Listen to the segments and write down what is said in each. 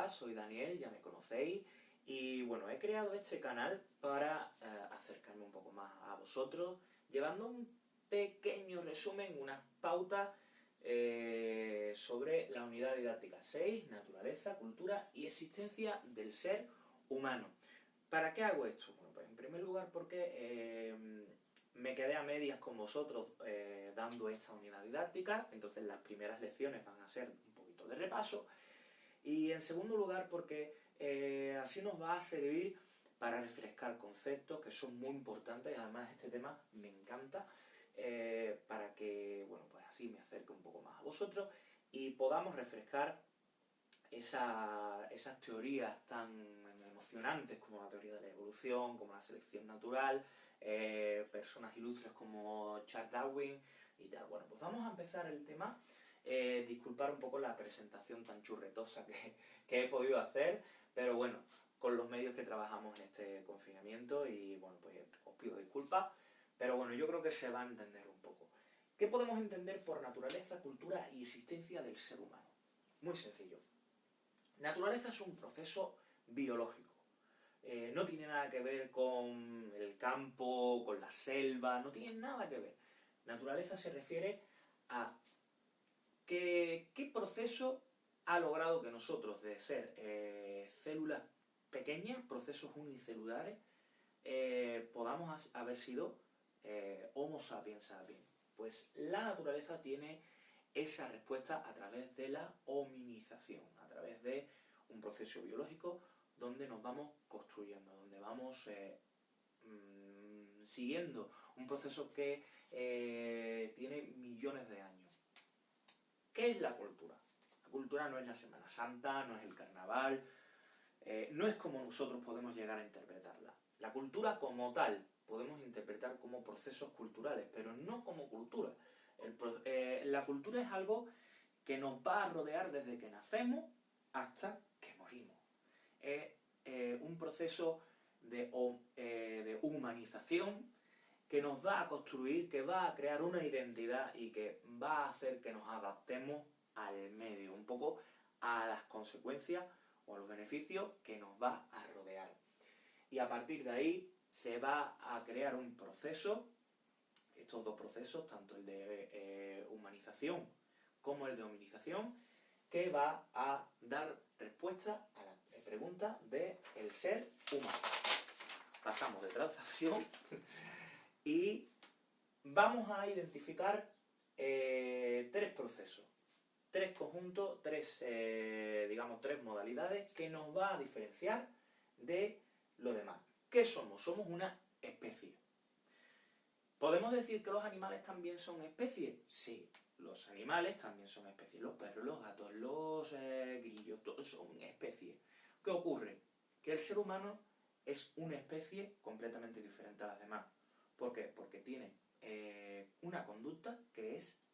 Hola, soy Daniel, ya me conocéis, y bueno, he creado este canal para acercarme un poco más a vosotros, llevando un pequeño resumen, unas pautas sobre la unidad didáctica 6, naturaleza, cultura y existencia del ser humano. ¿Para qué hago esto? Bueno, pues en primer lugar porque me quedé a medias con vosotros dando esta unidad didáctica, entonces las primeras lecciones van a ser un poquito de repaso. Y en segundo lugar porque así nos va a servir para refrescar conceptos que son muy importantes, y además este tema me encanta, para que, bueno, pues así me acerque un poco más a vosotros y podamos refrescar esas teorías tan emocionantes como la teoría de la evolución, como la selección natural, personas ilustres como Charles Darwin y tal. Bueno, pues vamos a empezar el tema. Disculpar un poco la presentación tan churretosa que he podido hacer, pero bueno, con los medios que trabajamos en este confinamiento, y bueno, pues os pido disculpas, pero bueno, yo creo que se va a entender un poco. ¿Qué podemos entender por naturaleza, cultura y existencia del ser humano? Muy sencillo. Naturaleza es un proceso biológico. No tiene nada que ver con el campo, con la selva, no tiene nada que ver. Naturaleza se refiere a qué proceso ha logrado que nosotros, de ser células pequeñas, procesos unicelulares, podamos haber sido Homo sapiens sapiens. Pues la naturaleza tiene esa respuesta a través de la hominización, a través de un proceso biológico donde nos vamos construyendo, donde vamos siguiendo un proceso que tiene millones de años. ¿Qué es la cultura? La cultura no es la Semana Santa, no es el carnaval, no es como nosotros podemos llegar a interpretarla. La cultura como tal podemos interpretar como procesos culturales, pero no como cultura. La cultura es algo que nos va a rodear desde que nacemos hasta que morimos. Es un proceso de humanización que nos va a construir, que va a crear una identidad y que va a hacer que nos adaptemos al medio, un poco a las consecuencias o a los beneficios que nos va a rodear. Y a partir de ahí se va a crear un proceso, estos dos procesos, tanto el de humanización como el de hominización, que va a dar respuesta a la pregunta del ser humano. Pasamos de transacción y vamos a identificar tres procesos, tres conjuntos, tres modalidades que nos va a diferenciar de lo demás. ¿Qué somos? Somos una especie. ¿Podemos decir que los animales también son especies? Sí, los animales también son especies. Los perros, los gatos, los grillos, todos son especies. ¿Qué ocurre? Que el ser humano es una especie completamente diferente a las demás. ¿Por qué? Porque tiene una conducta que es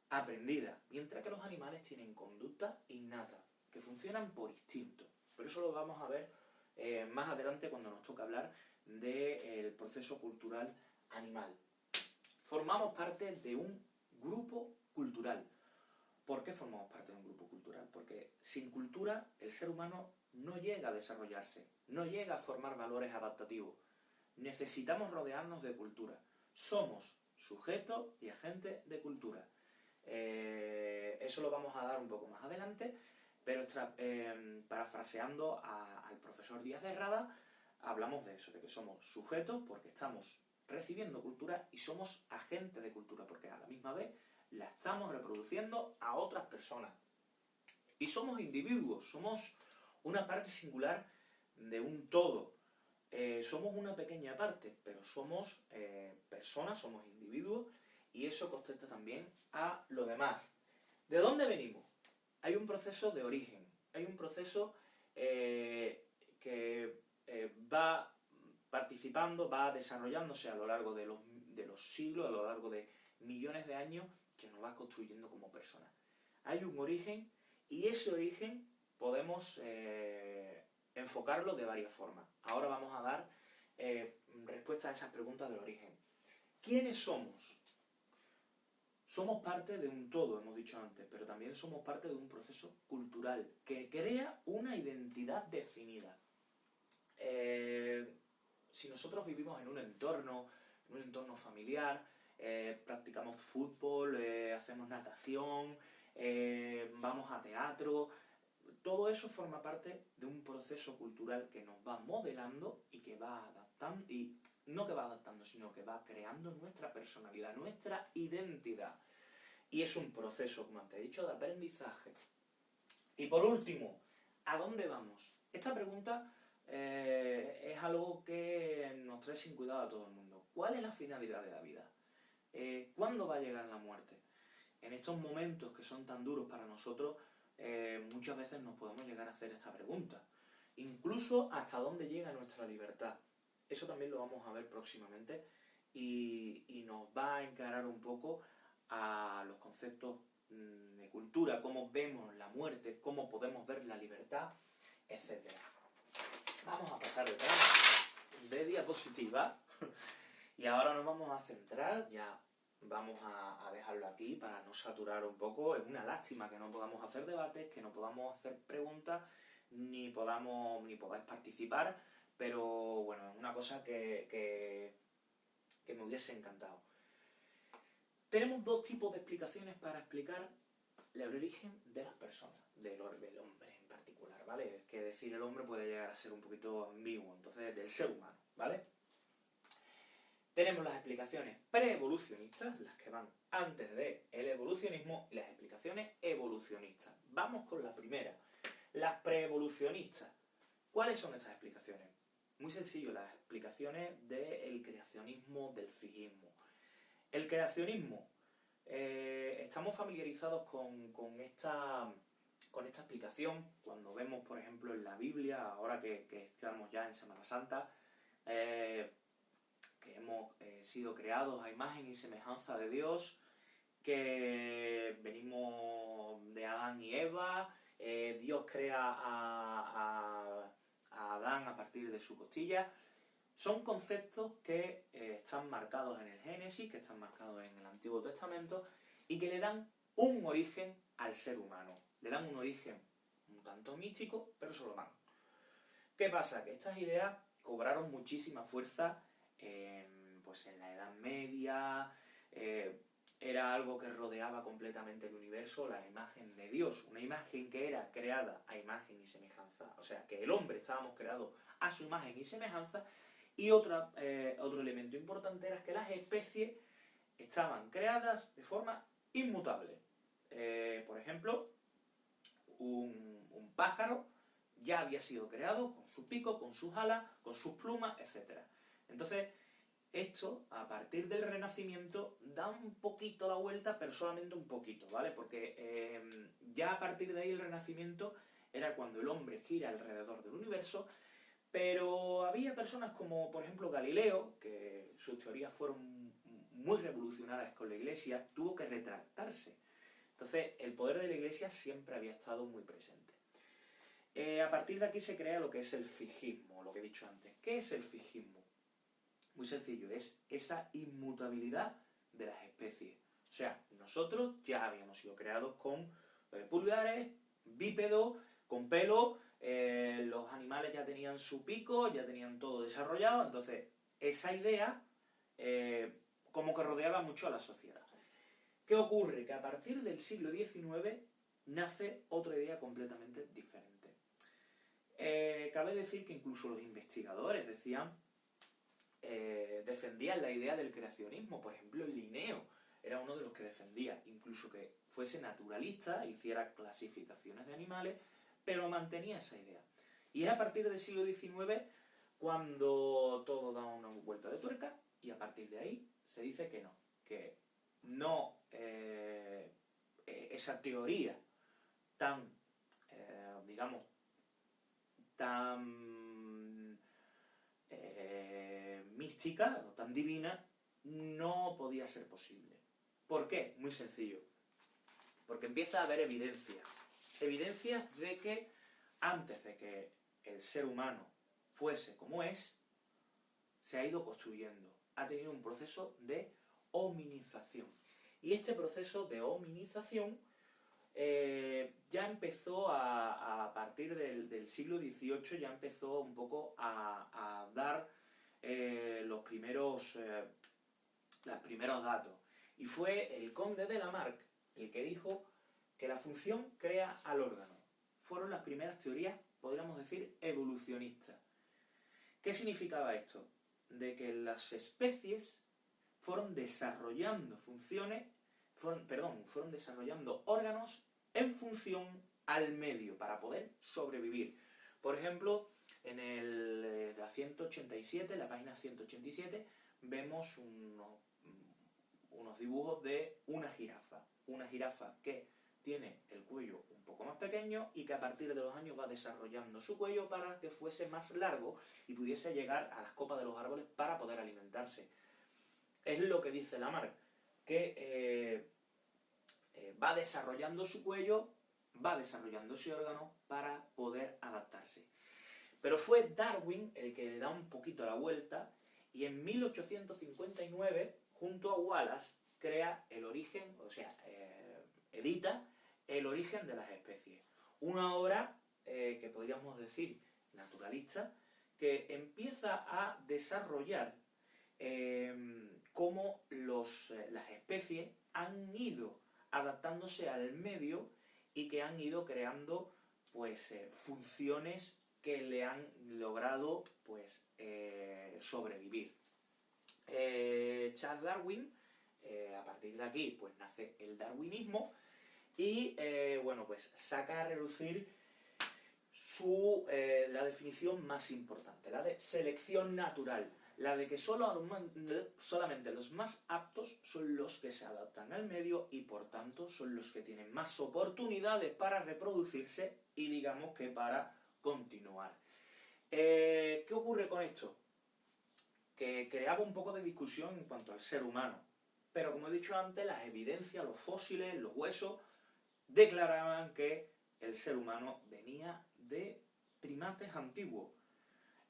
aprendida, mientras que los animales tienen conducta innata, que funcionan por instinto. Pero eso lo vamos a ver más adelante cuando nos toque hablar del proceso cultural animal. Formamos parte de un grupo cultural. ¿Por qué formamos parte de un grupo cultural? Porque sin cultura el ser humano no llega a desarrollarse, no llega a formar valores adaptativos. Necesitamos rodearnos de cultura. Somos sujetos y agentes de cultura. Eso lo vamos a dar un poco más adelante, pero parafraseando al profesor Díaz de Rada, hablamos de eso, de que somos sujetos porque estamos recibiendo cultura y somos agentes de cultura porque a la misma vez la estamos reproduciendo a otras personas. Y somos individuos, somos una parte singular de un todo. Somos una pequeña parte, pero somos personas, somos individuos, y eso contesta también a lo demás. ¿De dónde venimos? Hay un proceso de origen, hay un proceso que va participando, va desarrollándose a lo largo de los siglos, a lo largo de millones de años, que nos va construyendo como personas. Hay un origen, y ese origen podemos enfocarlo de varias formas. Ahora vamos a dar respuesta a esas preguntas del origen. ¿Quiénes somos? somos parte de un todo, hemos dicho antes, pero también somos parte de un proceso cultural que crea una identidad definida. Si nosotros vivimos en un entorno familiar, practicamos fútbol, hacemos natación, vamos a teatro, todo eso forma parte de un proceso cultural que nos va modelando y que va adaptando, y no que va adaptando, sino que va creando nuestra personalidad, nuestra identidad. Y es un proceso, como antes he dicho, de aprendizaje. Y por último, ¿a dónde vamos? Esta pregunta es algo que nos trae sin cuidado a todo el mundo. ¿Cuál es la finalidad de la vida? ¿Cuándo va a llegar la muerte? En estos momentos que son tan duros para nosotros, muchas veces nos podemos llegar a hacer esta pregunta. Incluso hasta dónde llega nuestra libertad. Eso también lo vamos a ver próximamente y nos va a encarar un poco a los conceptos de cultura, cómo vemos la muerte, cómo podemos ver la libertad, etc. Vamos a pasar detrás de diapositiva y ahora nos vamos a centrar, ya vamos a dejarlo aquí para no saturar un poco. Es una lástima que no podamos hacer debates, que no podamos hacer preguntas, ni podáis participar, pero bueno, es una cosa que me hubiese encantado. Tenemos dos tipos de explicaciones para explicar el origen de las personas, del hombre en particular, ¿vale? Es que decir el hombre puede llegar a ser un poquito ambiguo, entonces del ser humano, ¿vale? Tenemos las explicaciones preevolucionistas, las que van antes del evolucionismo, y las explicaciones evolucionistas. Vamos con la primera, las preevolucionistas. ¿Cuáles son estas explicaciones? Muy sencillo, las explicaciones del creacionismo, del fijísmo. El creacionismo, estamos familiarizados con esta explicación cuando vemos, por ejemplo, en la Biblia, ahora que estamos ya en Semana Santa, que hemos sido creados a imagen y semejanza de Dios, que venimos de Adán y Eva, Dios crea a Adán a partir de su costilla. Son conceptos que están marcados en el Génesis, que están marcados en el Antiguo Testamento y que le dan un origen al ser humano. Le dan un origen un tanto místico, pero se lo dan. ¿Qué pasa? Que estas ideas cobraron muchísima fuerza pues en la Edad Media. Era algo que rodeaba completamente el universo, la imagen de Dios, una imagen que era creada a imagen y semejanza, o sea, que el hombre estábamos creados a su imagen y semejanza. Y otro elemento importante era que las especies estaban creadas de forma inmutable. Por ejemplo, un pájaro ya había sido creado con su pico, con sus alas, con sus plumas, etc. Entonces, esto, a partir del Renacimiento, da un poquito la vuelta, pero solamente un poquito, ¿vale? Porque ya a partir de ahí el Renacimiento era cuando el hombre gira alrededor del universo, pero había personas como, por ejemplo, Galileo, que sus teorías fueron muy revolucionarias con la Iglesia, tuvo que retractarse. Entonces, el poder de la Iglesia siempre había estado muy presente. A partir de aquí se crea lo que es el fijismo, lo que he dicho antes. ¿Qué es el fijismo? Muy sencillo, es esa inmutabilidad de las especies. O sea, nosotros ya habíamos sido creados con pulgares, bípedos, con pelo, los animales ya tenían su pico, ya tenían todo desarrollado, entonces esa idea como que rodeaba mucho a la sociedad. ¿Qué ocurre? Que a partir del siglo XIX nace otra idea completamente diferente. Cabe decir que incluso los investigadores defendían la idea del creacionismo. Por ejemplo, Linneo era uno de los que defendía, incluso que fuese naturalista, hiciera clasificaciones de animales, pero mantenía esa idea. Y es a partir del siglo XIX cuando todo da una vuelta de tuerca y a partir de ahí se dice que no, esa teoría tan, digamos, tan mística o tan divina no podía ser posible. ¿Por qué? Muy sencillo. Porque empieza a haber evidencias de que antes de que el ser humano fuese como es, se ha ido construyendo. Ha tenido un proceso de hominización. Y este proceso de hominización ya empezó a partir del siglo XVIII, ya empezó un poco a dar los primeros datos. Y fue el conde de Lamarck el que dijo que la función crea al órgano. Fueron las primeras teorías, podríamos decir, evolucionistas. ¿Qué significaba esto? De que las especies fueron desarrollando fueron desarrollando órganos en función al medio para poder sobrevivir. Por ejemplo, en la 187, la página 187, vemos unos dibujos de una jirafa. Una jirafa que tiene el cuello un poco más pequeño y que a partir de los años va desarrollando su cuello para que fuese más largo y pudiese llegar a las copas de los árboles para poder alimentarse. Es lo que dice Lamarck, que va desarrollando su cuello, va desarrollando ese órgano para poder adaptarse. Pero fue Darwin el que le da un poquito la vuelta y en 1859, junto a Wallace, crea el origen, edita El origen de las especies. Una obra que podríamos decir naturalista, que empieza a desarrollar cómo las especies han ido adaptándose al medio y que han ido creando funciones que le han logrado sobrevivir. Charles Darwin, a partir de aquí nace el darwinismo y saca a relucir la definición más importante, la de selección natural, la de que solamente los más aptos son los que se adaptan al medio y por tanto son los que tienen más oportunidades para reproducirse y digamos que para continuar. ¿Qué ocurre con esto? Que creaba un poco de discusión en cuanto al ser humano, pero como he dicho antes, las evidencias, los fósiles, los huesos, declaraban que el ser humano venía de primates antiguos.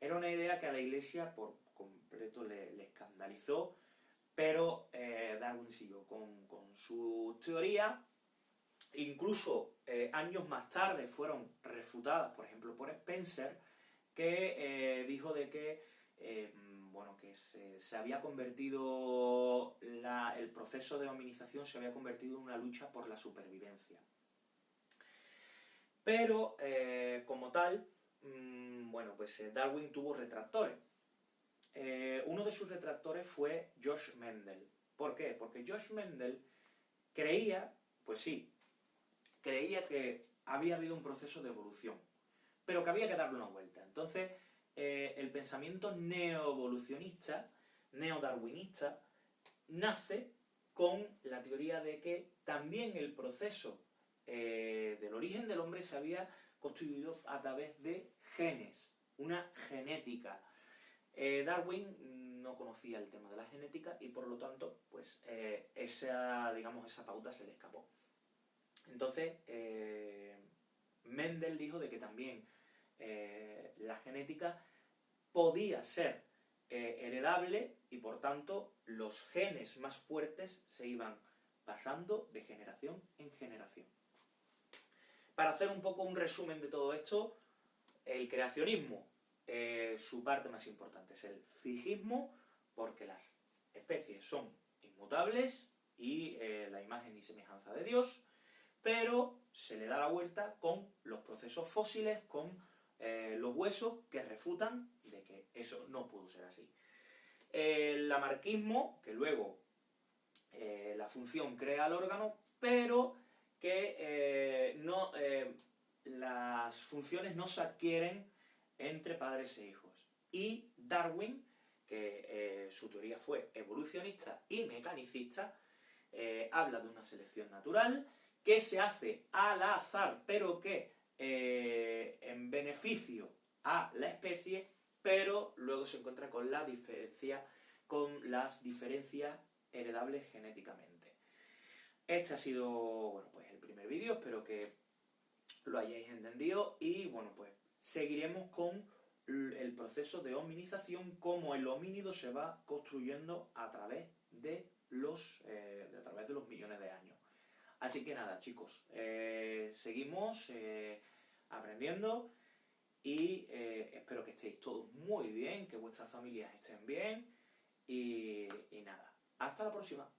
Era una idea que a la Iglesia por completo le escandalizó, pero Darwin siguió con su teoría. Incluso años más tarde fueron refutadas, por ejemplo, por Spencer, que dijo de que se había convertido, el proceso de hominización se había convertido en una lucha por la supervivencia. Pero, como tal, Darwin tuvo retractores. Uno de sus retractores fue George Mendel. ¿Por qué? Porque George Mendel creía que había habido un proceso de evolución, pero que había que darle una vuelta. Entonces, el pensamiento neoevolucionista, neodarwinista, nace con la teoría de que también el proceso del origen del hombre se había constituido a través de genes, una genética. Darwin no conocía el tema de la genética y por lo tanto, esa pauta se le escapó. Entonces, Mendel dijo de que también la genética podía ser heredable y por tanto los genes más fuertes se iban pasando de generación en generación. Para hacer un poco un resumen de todo esto, el creacionismo, su parte más importante es el fijismo, porque las especies son inmutables y la imagen y semejanza de Dios, pero se le da la vuelta con los procesos fósiles, con los huesos que refutan de que eso no pudo ser así. El lamarckismo, que luego la función crea el órgano, pero que las funciones no se adquieren entre padres e hijos. Y Darwin, que su teoría fue evolucionista y mecanicista, habla de una selección natural que se hace al azar, pero que en beneficio a la especie, pero luego se encuentra con las diferencias heredables genéticamente. Este ha sido el primer vídeo, espero que lo hayáis entendido y seguiremos con el proceso de hominización, cómo el homínido se va construyendo a través de a través de los millones de años. Así que nada, chicos, seguimos aprendiendo y espero que estéis todos muy bien, que vuestras familias estén bien y nada, hasta la próxima.